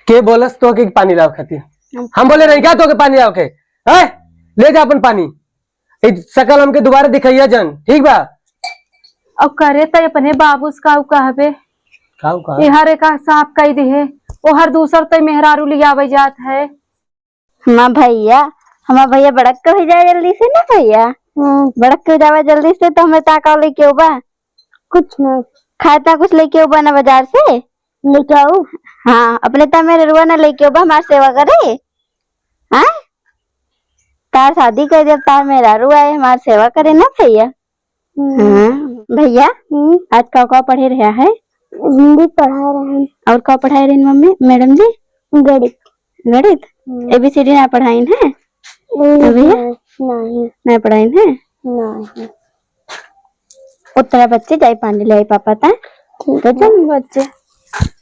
के बोलस तो के पानी लाओ खाती हम बोले नहीं क्या तो के पानी लाओ के है ले जा अपन पानी सकल हमके दोबारा दिखाइया जन ठीक बा। अब करे तो अपने बाबू का कहबे हर का साफ कही दे है वो हर दूसर तो मेहरारू लिया जात है। माँ भैया हमारा भैया बड़क के हो जाए जल्दी से ना भैया बड़क के हो जावे जल्दी से तो हमें ताका लेके बा कुछ ना खाता कुछ लेके हो ना बाजार से लेके आओ। हाँ अपने तो मेरे रुआ ना लेके बा हमारी सेवा करे। हाँ तार शादी कर जब तार मेरा रुआ है हमारी सेवा करे ना भैया। हाँ भैया आज का पढ़े रहा है हिंदी पढ़ा रहे हैं और क्या पढ़ाए रहे मम्मी मैडम जी गणित गणित ABCD ना पढ़ाई है भैया नहीं पढ़ाई है नहीं उत्तरा बच्चे जाए पानी ले आई पापा ता ठीक है तुम बच्चे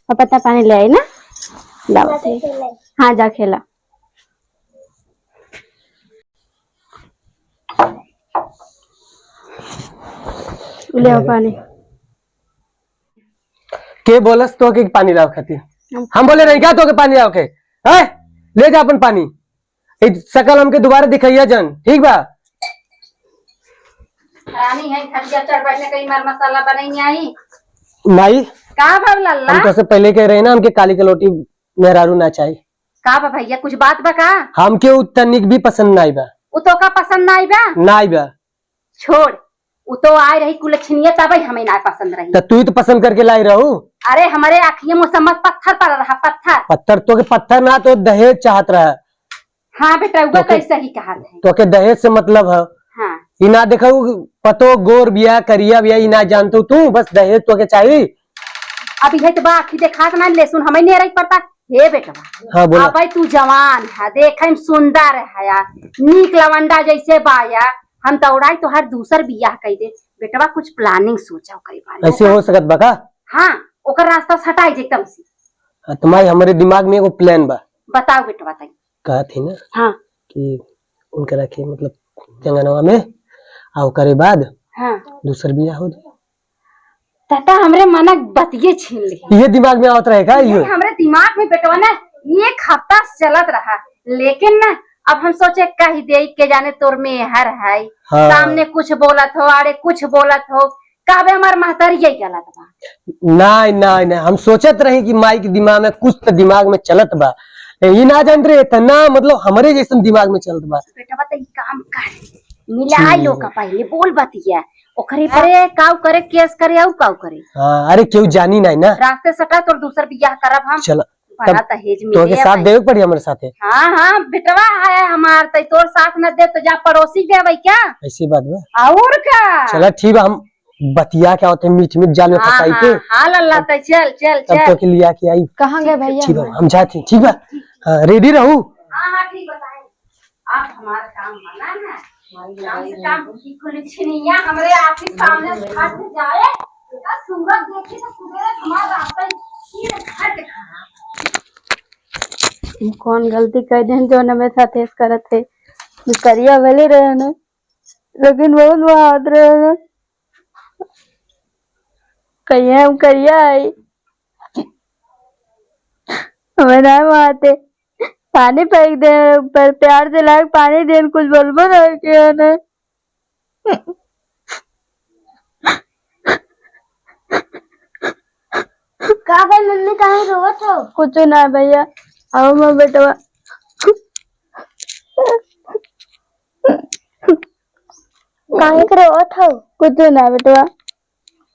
पापा ता पानी ले आई ना लाओ हाँ जा खेला ले आओ पानी के बोलस तो के पानी लाओ खाती हम बोले नहीं क्या तो के पानी लाओ के है ले जा अपन पानी सकल हमके दोबारा दिखाइया जन ठीक बा। रानी है खटिया चढ़ बैठने कहीं मार मसाला बनाई आई माई का बा लल्ला हम तो से पहले कह रहे हैं ना हमके काली कलोटी मेहरारू ना चाहिए का बा भैया कुछ बात बा का हमके उतनिक भी पसंद ना बा उ तो का पसंद ना बा ना बा छोड़ उ तो आए रही कुलछनिया तब हमें ना पसंद रही तो तू ही तो पसंद करके लाई रहू। अरे हमारे आँखियों में समझ पत्थर पड़ रहा पत्थर तो के पत्थर ना तो दहेज चाहत रहा। हाँ बेटा वो कैसे ही कहा है तो के दहेज से मतलब है हाँ इना देखो पतो गोर बिया करिया बिया इना जानतो तू बस दहेज तो के चाहिए। अभी है तो बाकी देखा ना ले सुन हमें नहीं रही पड़ता हे बेटा। हाँ बोला भाई तू जवान है देखे में सुंदर है यार नीक लवंडा जैसे बाया हम दौड़ाई तो हर दूसर बियाह कह दे बेटवा कुछ प्लानिंग सोचा कई बार ऐसे हो सकत बका। हाँ ओकर रास्ता हटाई एकदम से। तुम्हारे हमारे दिमाग में एगो प्लान बा बताओ बेटवा तई कहा थी ना हाँ कि उनके रखे मतलब जंगनवा में आओ करे बाद हाँ दूसर बियाह हो जाए तता हमरे मन बतिये छीन ली ये दिमाग में आवत रहेगा ये हमरे दिमाग में बेटवा ना एक हफ्ता चलत रहा लेकिन ना अब हम सोचे कही दे के जाने तोर में हर है हाँ। सामने कुछ बोलत हो अरे कुछ बोलत हो काबे हमार महतारी यही गलत बा। नहीं नहीं नहीं हम सोचत रहे कि माई के दिमाग में कुछ तो दिमाग में चलत बा ये ना जान रहे इतना मतलब हमारे जैसे दिमाग में चलत बा। बेटा तो काम कर मिला लो का पहले बोल बतिया ओकरे अरे काऊ करे केस करे आउ काऊ करे। हाँ अरे क्यों जानी नहीं ना रास्ते सटा तोर दूसर बियाह करब हम चलो बड़ा दहेज में तो के साथ देवे पड़ी हमारे साथे। हाँ हाँ बेटवा है हमार तई तोर साथ न दे तो जा पड़ोसी देवे क्या ऐसी बात बा और का चला ठीक बा हम बतिया क्या होते मीट मीट जाल में फंसाई के हाँ लल्ला तई चल चल तब चल तो के लिया के आई कहाँ गए भैया ठीक है हम जाते ठीक बा। हाँ रेडी रहू हाँ हाँ ठीक बताए आप हमारा काम बना ना काम से काम की खुलछनिया हमरे आपके सामने हट जाए बेटा सूरज देखे तो सुबह हमारा रास्ता ही हट खा कौन गलती कर दे जो न मेरे साथ ऐस करत है करिया भले रहे न लेकिन बहुत बहादुर रहे न कहिए हम करिया आई हमें ना मारते पानी फेंक दे पर प्यार से लाके पानी दे कुछ बोलबो नहीं किया न का भाई मम्मी कहाँ रोवत हो कुछ ना भैया आओ मैं बेटवा कहीं रोवत हो कुछ ना बेटवा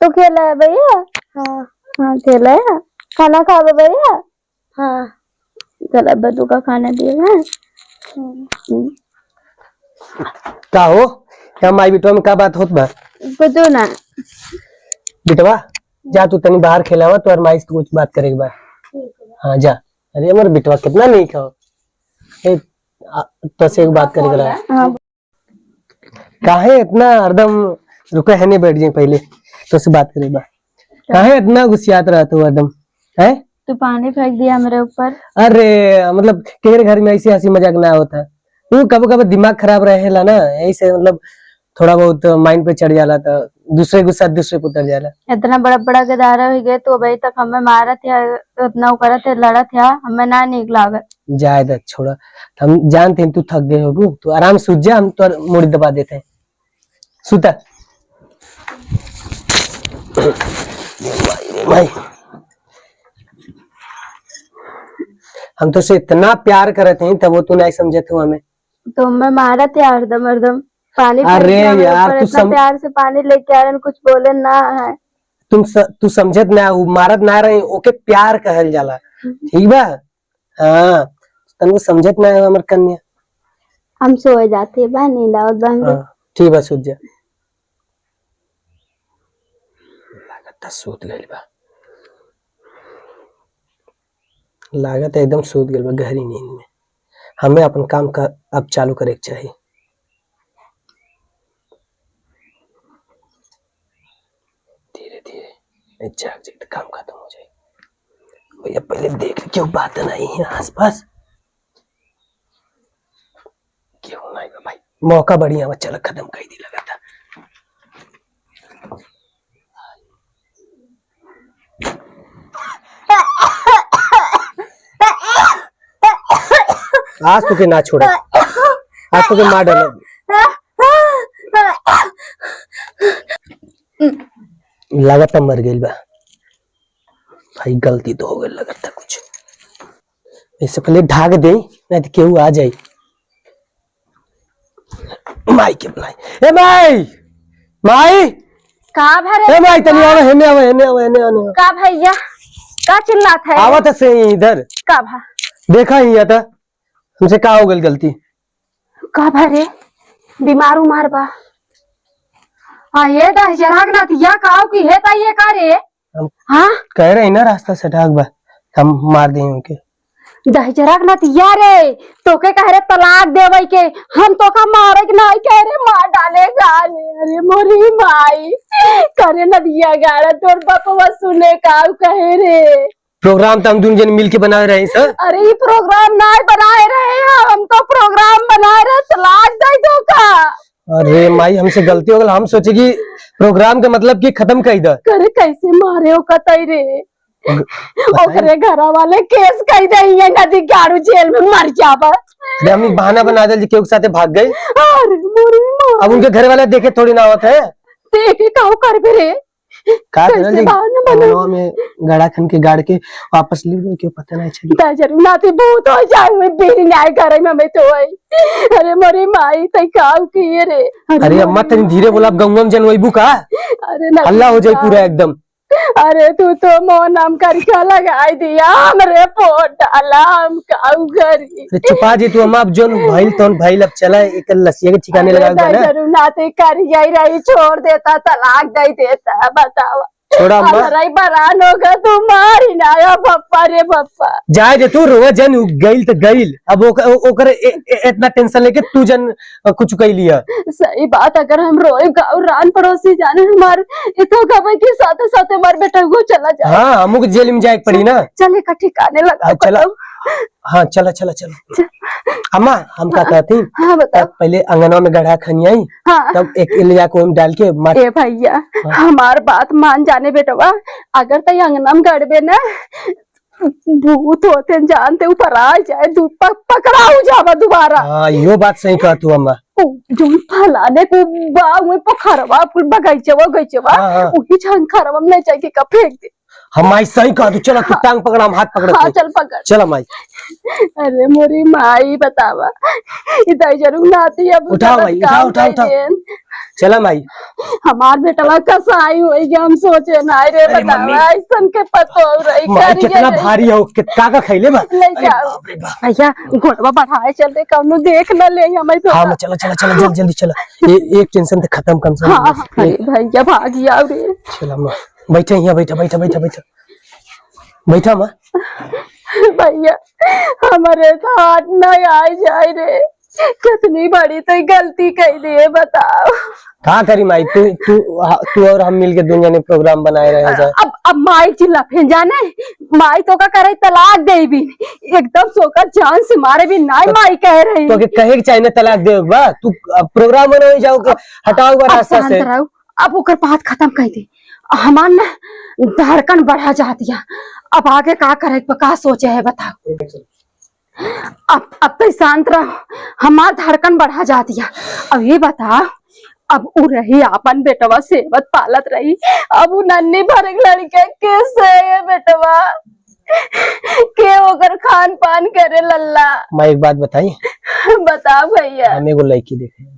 तू खेला है भैया हाँ हाँ खेला है खाना खा लो भैया हाँ चल अब तू का खाना दिए का हो क्या माई बिटवा में का बात होत बा कुछ ना बिटवा जा तू तनी बाहर खेलावा तो और माई से कुछ बात करे के बा। हाँ जा अरे हमारे बिटवा कितना नहीं खाओ तो से एक बात करे करा हाँ काहे इतना हरदम रुके है नहीं बैठ जाए पहले तो से बात करे बा काहे इतना गुस्सियात रहा तू हरदम है तू पानी फेंक दिया मेरे ऊपर अरे मतलब तेरे घर में ऐसी हंसी मजाक ना होता तू कभी कभी दिमाग खराब रहेला ना ऐसे मतलब थोड़ा बहुत माइंड पे चढ़ जाला था दूसरे गुस्सा दूसरे पुतर जाला। इतना बड़ा बड़ा गदारा हो गए तो अभी तक हमें मारत है, उतना करत है, लड़त है, हमें ना निक लागत। जायदा छोड़ा, हम जानते हैं तू थक गए हो, तू आराम सूझ जा, हम तो मुड़ी दबा देते हैं। सुता भाई, हम तो से इतना प्यार करते हैं तब वो तू नहीं समझे थे हमें। तो मैं मारत है हरदम हरदम पानी। अरे यार तू प्यार से पानी लेके आ रहे, कुछ बोले ना है। तू समझत ना, मारत ना रहे ओके प्यार कहल जाला, ठीक बा। हाँ तनको समझत ना है हमर कन्या। हम सो जाते हैं बा, नींद आवत बा हमरे। ठीक बा, सूत जा। लागत सूत गइल बा, लागत एकदम सूत गइल बा गहरी नींद में। हमें अपन काम का अब चालू करे के चाहिए। धीरे धीरे जाग जाए तो काम खत्म हो जाए। भैया पहले देख क्यों बात नहीं है आसपास, क्यों नहीं भाई, मौका बढ़िया चल खत्म कर दी लगा था। आज तो के ना छोड़ा, आज तो के मार डाला। लगातार मर गई बा भाई, गलती तो हो गई लगता कुछ। इससे पहले ढाक दे नहीं तो केहू आ जाए। माई के बुलाई, ए माई, माई का भरे? ए माई तनी आवे, हेने आवे, हेने आवे, हेने आवे। का भैया का चिल्लात है? आवत से इधर का भा देखा ही था, हमसे का हो गई गलती? का भरे बीमार उमार बा? हाँ ये दा जराग ना दिया काओ की है ता ये का रे? हाँ कह रहे ना रास्ता से ढाक बा, हम मार दे उनके। दहजराक ना दिया रे, तो के कह रहे तलाक देवे के, हम तो का मारे के नहीं कह रहे मार डालेगा। अरे मोरी माई करे न दिया गाड़ा, तोर बापा सुने का कहे रे। प्रोग्राम तो हम दोनों जन मिल के बना रहे हैं सर। अरे ये प्रोग्राम नहीं बनाए रहे, हम तो प्रोग्राम बनाए रहे तलाक दे दो का। अरे माई हमसे गलती हो गई, हम सोचे कि प्रोग्राम का मतलब कि खत्म कर दे। करे कैसे मारे हो कतई रे, ओकरे घर वाले केस कह दे नदी गाड़ू जेल में मर जाबा। हम बहाना बना दे केहू के साथे भाग गए। अरे मोरी माई, अब उनके घर वाले देखे थोड़ी ना होता है, देखे काऊ कर भी रे। का में गाड़ा खन के गाड़ के वापस ले गए, क्यों पता नहीं चली। जरूर नाती बहुत हो जाए मैं बेरी न्याय करे में मैं तो आई। अरे मोरी माई तई काऊ किए रे। अरे अम्मा तनी धीरे बोला, गंगम जन वही बुका अरे हल्ला हो जाए पूरा एकदम। अरे तू तो मोह नाम करके लगाई दिया हमरे पोट डाला हम काऊ करी। अरे चुपा जी तू अम्मा, अब जो भाईल तो भाईल, अब चला एक लसिया के ठिकाने लगा दे ना। जरूर नाते कर गई रही, छोड़ देता तलाक दे देता, बतावा छोड़ा अम्मा, हमारा बरान होगा तू मारी ना आया पप्पा रे पप्पा। जाए जे तू रोवा जन गईल तो गईल, अब ओकर इतना टेंशन लेके तू जन कुछ कह लिया। सही बात, अगर हम रोए गाँव रान पड़ोसी जाने हमारे इतो कब के साथ साथ हमारे बेटा को चला जाए। हाँ हमको जेल में जाए पड़ी ना। चले का ठिकाने लगा चला, हाँ चला चला चला। अम्मा हम क्या कहती, हाँ बता। पहले अंगनवा में गढ़ा खनी आई, हाँ तब एक लिया को डाल के मार। ए भैया हमार बात मान जाने बेटवा, अगर तय अंगना में गड़बे ना भूत होते जानते ऊपर आ जाए पकड़ाऊ जावा दोबारा। हाँ यो बात सही कहा तू अम्मा। जो फलाने को बाऊ पोखरवा फुल बगैचवा गैचवा वही झंखरवा में जाके का फेंक दे। हम माई सही कहा तू, चला तू टांग पकड़ा, हम हाथ पकड़। हाँ चल पकड़, चला माई। अरे मोरी माई बतावा इधर जरूर नाती अब उठाओ भाई, उठाओ उठाओ उठाओ, चला माई। हमार बेटवा कसाई होई हम सोचे ना रे, बतावा ऐसन के पतो रही माई कितना भारी हो, कितना का खैले बा। ले जाओ भैया, घोड़वा बढ़ाए चलते कौनो देख न ले हमें तो। हाँ चला चला चला, जल्दी जल्दी चला, एक टेंशन से खत्म कम से हाँ भैया भागिया रे। चला माँ, बैठा यहाँ, बैठा बैठा बैठा बैठा बैठा माँ। भैया हमारे तो हाथ नहीं आ जाए रे, कितनी बड़ी तो गलती कही दी बताओ। कहाँ करी माई, तू और हम मिलके दुनिया ने प्रोग्राम बनाए रहे जाए। अब माई चिल्ला फिर जाने, माई तो का करे तलाक दे भी एकदम सोकर जान से मारे भी नहीं, माई कह रही तो कहे चाहिए तलाक दे बा, तू प्रोग्राम बनाए जाओ, हटाओ रास्ता से। अब ओकर बात खत्म कर दी। हमार ना धड़कन बढ़ा जा दिया। अब आगे का करे का सोचे है बताओ। अब तो शांत रहो, हमार धड़कन बढ़ा जा दिया। अब ये बता, अब उ रही अपन बेटवा सेवत पालत रही, अब उ नन्ही भर लड़के कैसे है बेटवा के ओकर खान पान करे लल्ला। मैं एक बात बताई, बता भैया। हमें एगो लड़की देखे।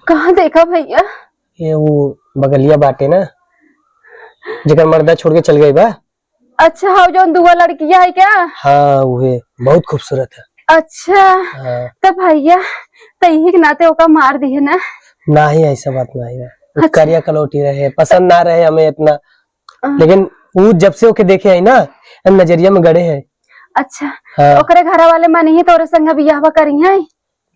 कहाँ देखा भैया? ये वो बगलिया बाटे ना, जेकर मर्दा छोड़ के चल गई बा। अच्छा, हाँ जो दुआ लड़कियां है क्या? हाँ वो बहुत खूबसूरत है। अच्छा हाँ। तो भैया तही के नाते ओका मार दिए ना? ना ही ऐसा बात ना है। अच्छा। करिया कलौटी रहे, पसंद ना रहे हमें इतना, लेकिन वो जब से ओके देखे है ना, नजरिया में गड़े है। अच्छा। हाँ। ओकरे घर वाले मनी ही तोरे संग बियाह करी है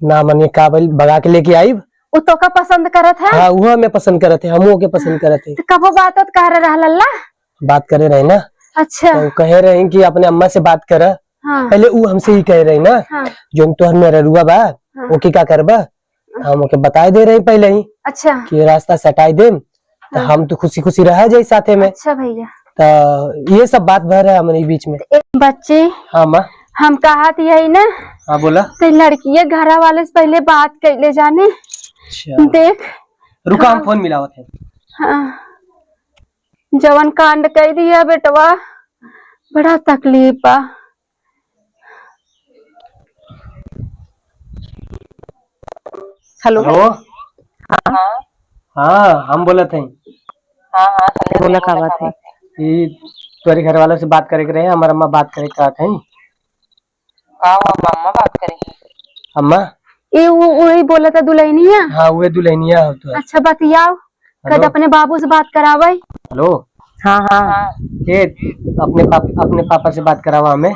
ना? मनी काबिल भगा के लेके आई। वो तो का पसंद करत है? हाँ वो हमें पसंद करते, हम ओके पसंद करते। तो कब बात कह रहा लल्ला? बात करे रहे ना। अच्छा। तो कहे रहे कि अपने अम्मा से बात कर। हाँ। पहले वो हमसे ही कह रही ना। हाँ। जो तो मेरा रुआ बा। हाँ। ओके क्या करबा, हम ओके बता दे रहे पहले ही। अच्छा। कि रास्ता सटाई दे। तो हाँ। हम तो खुशी खुशी रह जाए साथे में। अच्छा भैया। तो ये सब बात भर है हमारे बीच में। बच्चे। हाँ माँ। हम कहा यही ना। हाँ बोला। तो लड़की घर वाले से पहले बात कर ले जाने। अच्छा। देख रुका, हम फोन मिलावत है। हाँ। जवन कांड कह दिया बेटवा, बड़ा तकलीफ बा। हेलो। हाँ हम बोला थे। हाँ बोला का बात है? तुम्हारे घर वालों से बात करे रहे, हमारा अम्मा बात करे कहा थे। अम्मा बात करेंगे। अम्मा ये वही बोला था दुल्हनिया। हाँ वो दुल्हनिया हो तो। अच्छा बतियाओ, कद अपने बाबू से बात करावा। हेलो। हाँ हाँ ये अपने पापा से बात करावा हमें।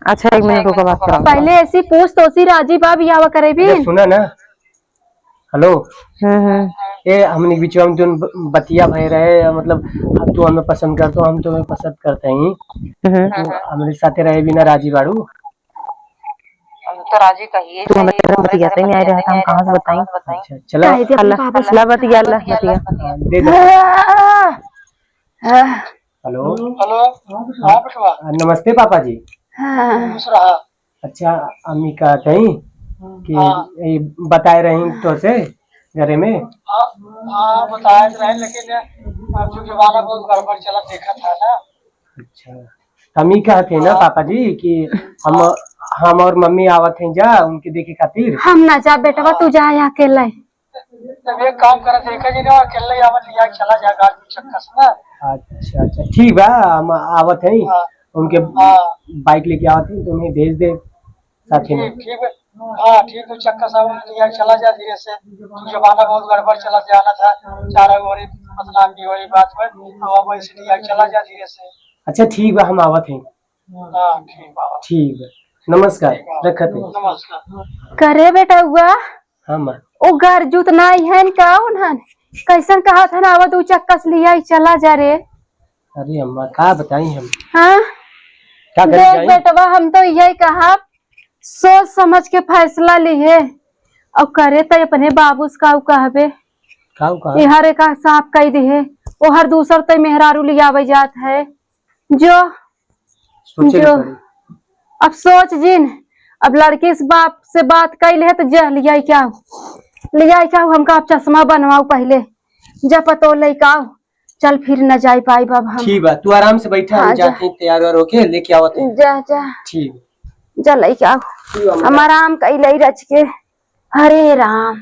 अच्छा एक मिनट रुको, बात कराओ। पहले ऐसी पूछ तो सी राजी बा बियाह करे भी। सुना ना। हेलो। ये हमने बीच में जो बतिया भय रहे, मतलब तू हमें पसंद करते हो, हम तुम्हें पसंद करते हैं। हमारे साथ रहे बिना राजी बाड़ू। तो राजी कहिए, तो हमें बतियाते नहीं आ रहा था, हम कहाँ से बताएं? अच्छा चलो अल्लाह बतिया, अल्लाह बतिया। दे दो। Hello hello. नमस्ते पापा जी। अच्छा अम्मी कहते हैं कि बताए रही तो से घरे में। हाँ बताए रहे, लेकिन जो जमाना बहुत गड़बड़ चला देखा था ना। अच्छा अम्मी कहते हैं ना पापा जी कि हम और मम्मी आवत हैं जा उनके देखे खातिर। हम ना जा बेटवा, तू जा यहाँ अकेला। तब एक काम कर, देखा जी ना अकेले आवत लिया चला जा गाड़ी चक्कर से ना। अच्छा अच्छा ठीक बा, हम आवत हैं। उनके बाइक लेके आवत हैं, तुम्हें भेज दे साथी में। ठीक है। हाँ ठीक है, चक्कर साहब लिया चला जा धीरे से। जमाना बहुत गड़बड़ चला जाना था, चारा गोरी बदनाम की वही बात में, अब वैसे लिया चला जा धीरे से। अच्छा ठीक बा, हम आवत हैं। हाँ ठीक है, नमस्कार रखते। नमस्कार। करे बेटा हुआ। हाँ माँ। ओ घर जूत नहीं है का उन्हन कैसन कहा था ना, तू चक्कस लिया चला जा रे। अरे अम्मा क्या बताई हम। हाँ क्या देख बेटवा, हम तो यही कहा सोच समझ के फैसला लिए और करे तो अपने बाबू का कहबे हर एक साफ कह दी है। वो हर दूसर तो मेहरारू लिया जात है जो अब सोच जिन। अब लड़की से बाप से बात कैल है तो जा लिया क्या हमका अब चश्मा बनवाओ पहले, जब पतो लेके चल फिर न जा पाई बाबा। ठीक है, तू आराम से बैठा। हाँ, जाते तैयार होके लेके आओ। जा जा ठीक जा लेके आओ, हम आराम कैले रच के। हरे राम।